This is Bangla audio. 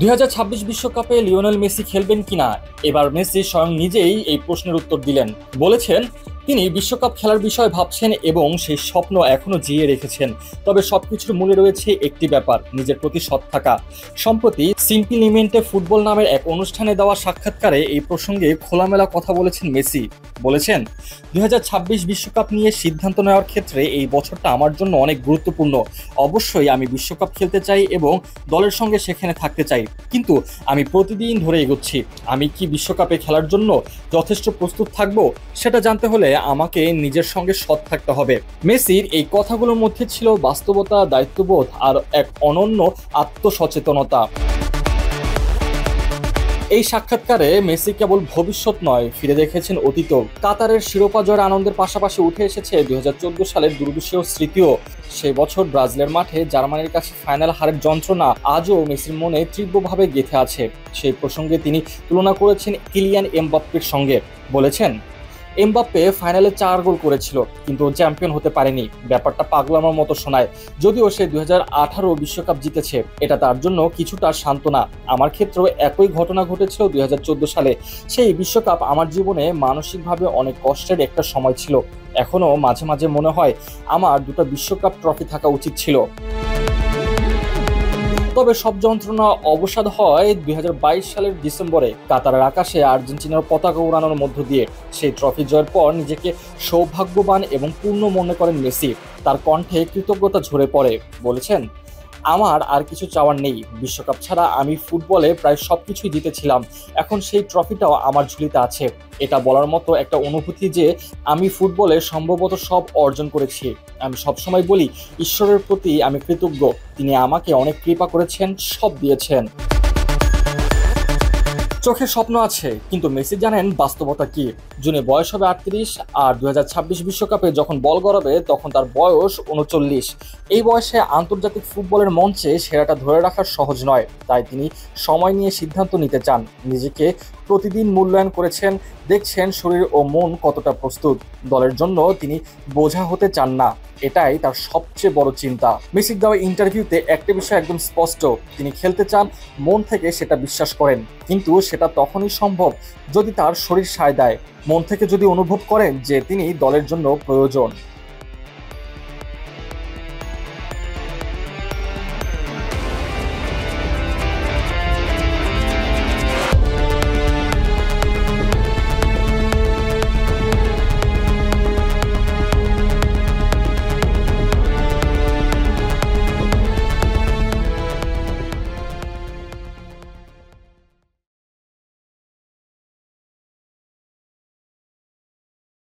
2026 বিশ্বকাপে লিওনেল মেসি খেলবেন কিনা এবার মেসি স্বয়ং নিজেই এই প্রশ্নের উত্তর দিলেন। বলেছেন তিনি বিশ্বকাপ খেলার বিষয়ে ভাবছেন এবং সেই স্বপ্ন এখনো জিয়ে রেখেছেন। তবে সবকিছুর মূলে রয়েছে একটি ব্যাপার, নিজের প্রতি সৎ থাকা। সম্প্রতি সিম্পলিমেন্টে ফুটবল নামের এক অনুষ্ঠানে দেওয়া সাক্ষাৎকারে এই প্রসঙ্গে খোলামেলা কথা বলেছেন মেসি। বলেছেন 2026 বিশ্বকাপ নিয়ে সিদ্ধান্ত নেওয়ার ক্ষেত্রে এই বছরটা আমার জন্য অনেক গুরুত্বপূর্ণ। অবশ্যই আমি বিশ্বকাপ খেলতে চাই এবং দলের সঙ্গে সেখানে থাকতে চাই, কিন্তু আমি প্রতিদিন ধরে এগোচ্ছি। আমি কি বিশ্বকাপে খেলার জন্য যথেষ্ট প্রস্তুত থাকব সেটা জানতে হলে আমাকে নিজের সঙ্গে সৎ থাকতে হবে। মেসির এই কথাগুলোর মধ্যে ছিল বাস্তবতা, দায়িত্ববোধ আর এক অনন্য আত্মসচেতনতা। এই সাক্ষাৎকারে মেসি কেবল ভবিষ্যৎ নয়, ফিরে দেখেছেন অতীত। কাতারের শিরোপা জয়ের আনন্দের পাশাপাশি উঠে এসেছে 2014 সালের দুর্বিষহ স্মৃতিও। সেই বছর ব্রাজিলের মাঠে জার্মানির কাছে ফাইনাল হারের যন্ত্রণা আজও মেসির মনে তীব্রভাবে গেঁথে আছে। সেই প্রসঙ্গে তিনি তুলনা করেছেন কিলিয়ান এমবাপ্পের সঙ্গে। বলেছেন, এমবাপ্পে ফাইনালে 4 গোল করেছিল কিন্তু চ্যাম্পিয়ন হতে পারেনি। ব্যাপারটা পাগলামোর মতো শোনায়, যদিও সে 2018 বিশ্বকাপ জিতেছে, এটা তার জন্য কিছুটা সান্ত্বনা। আমার ক্ষেত্রেও একই ঘটনা ঘটেছিল 2014 সালে। সেই বিশ্বকাপ আমার জীবনে মানসিকভাবে অনেক কষ্টের একটা সময় ছিল। এখনো মাঝে মাঝে মনে হয় আমার দুটো বিশ্বকাপ ট্রফি থাকা উচিত ছিল। তবে সব যন্ত্রণা অবসাদ হয় 2022 সালের ডিসেম্বরে কাতারের আকাশে আর্জেন্টিনার পতাকা উড়ানোর মধ্য দিয়ে। সেই ট্রফি জয়ের পর নিজেকে সৌভাগ্যবান এবং পূর্ণ মনে করেন মেসি। তার কণ্ঠে কৃতজ্ঞতা ঝরে পড়ে। বলেছেন, আমার আর কিছু চাওয়ার নেই। বিশ্বকাপ ছাড়া আমি ফুটবলে প্রায় সবকিছুই জিতেছিলাম, এখন সেই ট্রফিটাও আমার ঝুলিতে আছে। এটা বলার মতো একটা অনুভূতি যে আমি ফুটবলে সম্ভবত সব অর্জন করেছি। আমি সবসময় বলি, ঈশ্বরের প্রতি আমি কৃতজ্ঞ। তিনি আমাকে অনেক কৃপা করেছেন, সব দিয়েছেন। চোখে স্বপ্ন আছে, কিন্তু মেসি জানেন বাস্তবতা কি। জুনে বয়স হবে 38, আর 2026 বিশ্বকাপে যখন বল গড়াবে তখন তার বয়স 39। এই বয়সে আন্তর্জাতিক ফুটবলের মঞ্চে সেরাটা ধরে রাখা সহজ নয়। তাই তিনি সময় নিয়ে সিদ্ধান্ত নিতে চান। নিজেকে প্রতিদিন মূল্যায়ন করেছেন, দেখছেন শরীর ও মন কতটা প্রস্তুত। দলের জন্য তিনি বোঝা হতে চান না, এটাই তার সবচেয়ে বড় চিন্তা। মেসির দেওয়া ইন্টারভিউতে একটা বিষয় একদম স্পষ্ট, তিনি খেলতে চান, মন থেকে সেটা বিশ্বাস করেন। কিন্তু সেটা তখনই সম্ভব যদি তার শরীর সায় দেয়, মন থেকে যদি অনুভব করেন যে তিনি দলের জন্য প্রয়োজন।